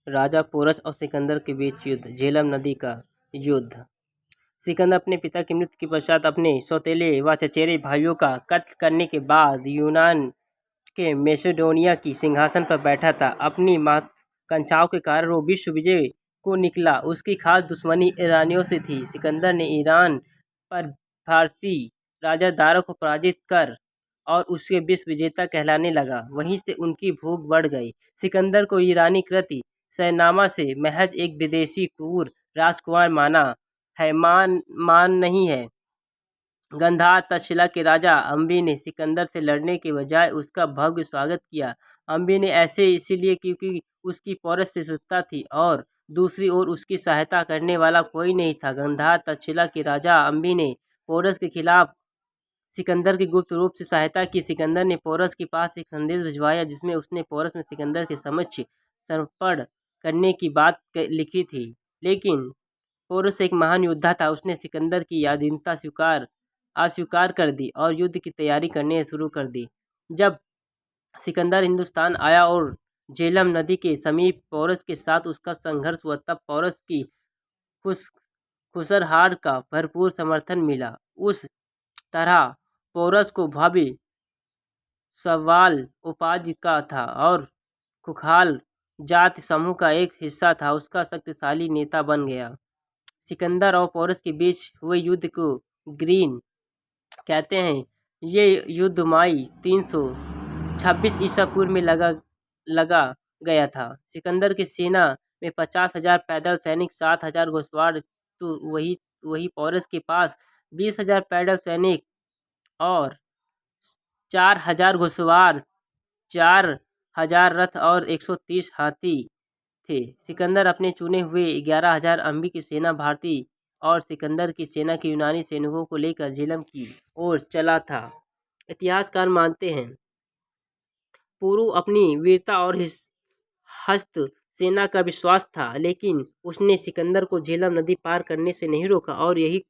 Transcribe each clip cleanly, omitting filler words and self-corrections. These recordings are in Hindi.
राजा पोरस और सिकंदर के बीच युद्ध। झेलम नदी का युद्ध। सिकंदर अपने पिता की मृत्यु के पश्चात अपने सौतेले व चचेरे भाइयों का कत्ल करने के बाद यूनान के मैसेडोनिया की सिंहासन पर बैठा था। अपनी महत्वाकांक्षाओं के कारण वो विश्व विजय को निकला। उसकी खास दुश्मनी ईरानियों से थी। सिकंदर ने ईरान पर फारसी राजा दारा को पराजित कर और उसके विश्व विजेता कहलाने लगा। वहीं से उनकी भूख बढ़ गई। सिकंदर को ईरानी कृति सैनामा से महज एक विदेशी क्रूर राजकुमार माना है मान नहीं है। गंधार तक्षशिला के राजा अम्बी ने सिकंदर से लड़ने के बजाय उसका भव्य स्वागत किया। अम्बी ने ऐसे इसलिए क्योंकि उसकी पौरस से शुद्धता थी और दूसरी ओर उसकी सहायता करने वाला कोई नहीं था। गंधार तक्षशिला के राजा अम्बी ने पोरस के खिलाफ सिकंदर की गुप्त रूप से सहायता की। सिकंदर ने पोरस के पास एक संदेश भिजवाया जिसमें उसने पोरस में सिकंदर के समक्ष समर्पण करने की बात लिखी थी। लेकिन पोरस एक महान योद्धा था। उसने सिकंदर की अधीनता अस्वीकार कर दी और युद्ध की तैयारी करने शुरू कर दी। जब सिकंदर हिंदुस्तान आया और झेलम नदी के समीप पोरस के साथ उसका संघर्ष हुआ, तब पोरस की खुसरहार का भरपूर समर्थन मिला। उस तरह पोरस को भव्य सवाल उपाधि का था और खुखाल जाति समूह का एक हिस्सा था। उसका शक्तिशाली नेता बन गया। सिकंदर और पोरस के बीच हुए युद्ध को ग्रीन कहते हैं। ये युद्ध माई 326 ईसा पूर्व में लगा गया था। सिकंदर की सेना में 50,000 पैदल सैनिक, 7,000 घुड़सवार तो वही पोरस के पास 20,000 पैदल सैनिक और 4,000 घुड़सवार, 4,000 रथ और 130 हाथी थे। सिकंदर अपने चुने हुए 11,000 अम्बी की सेना भारतीय और सिकंदर की सेना के यूनानी सैनिकों को लेकर झेलम की ओर चला था। इतिहासकार मानते हैं पुरु अपनी वीरता और हस्त सेना का विश्वास था, लेकिन उसने सिकंदर को झेलम नदी पार करने से नहीं रोका और यही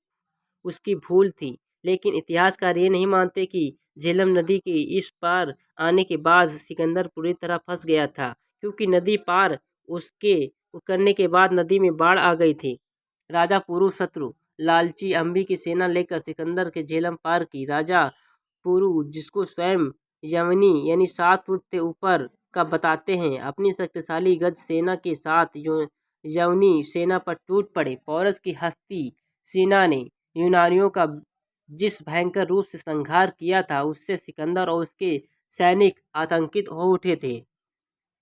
उसकी भूल थी। लेकिन इतिहासकार ये नहीं मानते कि झेलम नदी के इस पार आने के बाद सिकंदर पूरी तरह फंस गया था, क्योंकि नदी पार उसके करने के बाद नदी में बाढ़ आ गई थी। राजा पुरु शत्रु लालची अम्बी की सेना लेकर सिकंदर के झेलम पार की। राजा पुरु, जिसको स्वयं यवनी यानी 7 फुट से ऊपर का बताते हैं, अपनी शक्तिशाली गज सेना के साथ यवनी सेना पर टूट पड़े। पोरस की हस्ती सेना ने यूनानियों का जिस भयंकर रूप से संहार किया था, उससे सिकंदर और उसके सैनिक आतंकित हो उठे थे।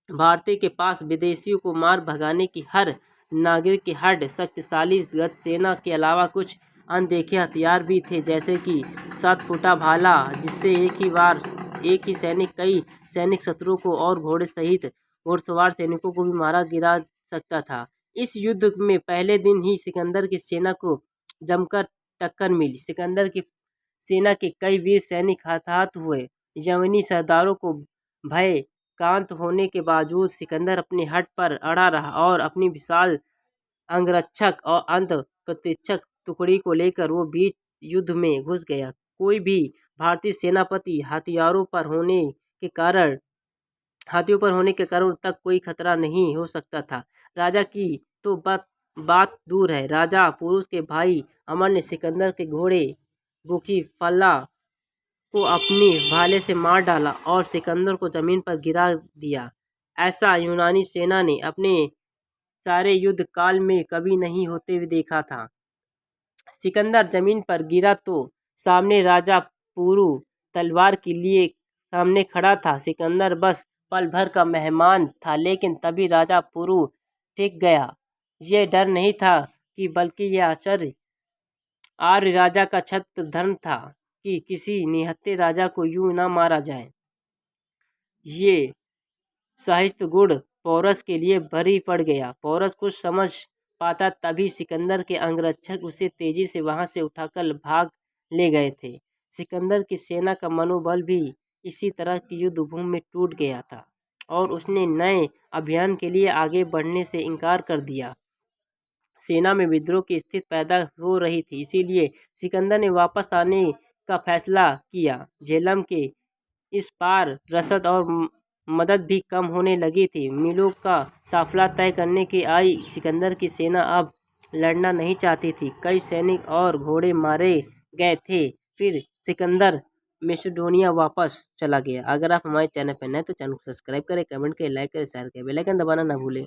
भारतीय के पास विदेशियों को मार भगाने की हर नागरिक की हड शक्तिशाली गज सेना के अलावा कुछ अनदेखे हथियार भी थे, जैसे कि 7 फुटा भाला, जिससे एक ही सैनिक कई सैनिक शत्रु को और घोड़े सहित घुड़सवार सैनिकों को भी मारा गिरा सकता था। इस युद्ध में पहले दिन ही सिकंदर की सेना को जमकर टक्कर मिली। सिकंदर की सेना के कई वीर सैनिक हताहत हुए। यवनी सरदारों को भय कांत होने के बावजूद सिकंदर अपने हट पर अड़ा रहा और अपनी विशाल अंगरक्षक और अंत प्रतिरक्षक टुकड़ी को लेकर वो बीच युद्ध में घुस गया। कोई भी भारतीय सेनापति हाथियों पर होने के कारण तक कोई खतरा नहीं हो सकता था। राजा की तो बात दूर है, राजा पुरुष के भाई अमर ने सिकंदर के घोड़े बुकीफल्ला को अपनी भाले से मार डाला और सिकंदर को जमीन पर गिरा दिया। ऐसा यूनानी सेना ने अपने सारे युद्ध काल में कभी नहीं होते हुए देखा था। सिकंदर जमीन पर गिरा तो सामने राजा पुरु तलवार के लिए सामने खड़ा था। सिकंदर बस पल भर का मेहमान था, लेकिन तभी राजा पुरु टिक गया। ये डर नहीं था कि बल्कि यह आश्चर्य आर्य राजा का छत्र धर्म था कि किसी निहत्थे राजा को यूं न मारा जाए। ये साहित्य गुण पोरस के लिए भारी पड़ गया। पोरस कुछ समझ पाता तभी सिकंदर के अंगरक्षक उसे तेजी से वहां से उठाकर भाग ले गए थे। सिकंदर की सेना का मनोबल भी इसी तरह की युद्ध भूमि में टूट गया था और उसने नए अभियान के लिए आगे बढ़ने से इनकार कर दिया। सेना में विद्रोह की स्थिति पैदा हो रही थी, इसीलिए सिकंदर ने वापस आने का फैसला किया। झेलम के इस पार रसद और मदद भी कम होने लगी थी। मीलों का काफिला तय करने की आई सिकंदर की सेना अब लड़ना नहीं चाहती थी। कई सैनिक और घोड़े मारे गए थे। फिर सिकंदर मैसेडोनिया वापस चला गया। अगर आप हमारे चैनल पर नए तो चैनल को सब्सक्राइब करें, कमेंट करें, लाइक करें, शेयर करें, बेल आइकन दबाना ना भूलें।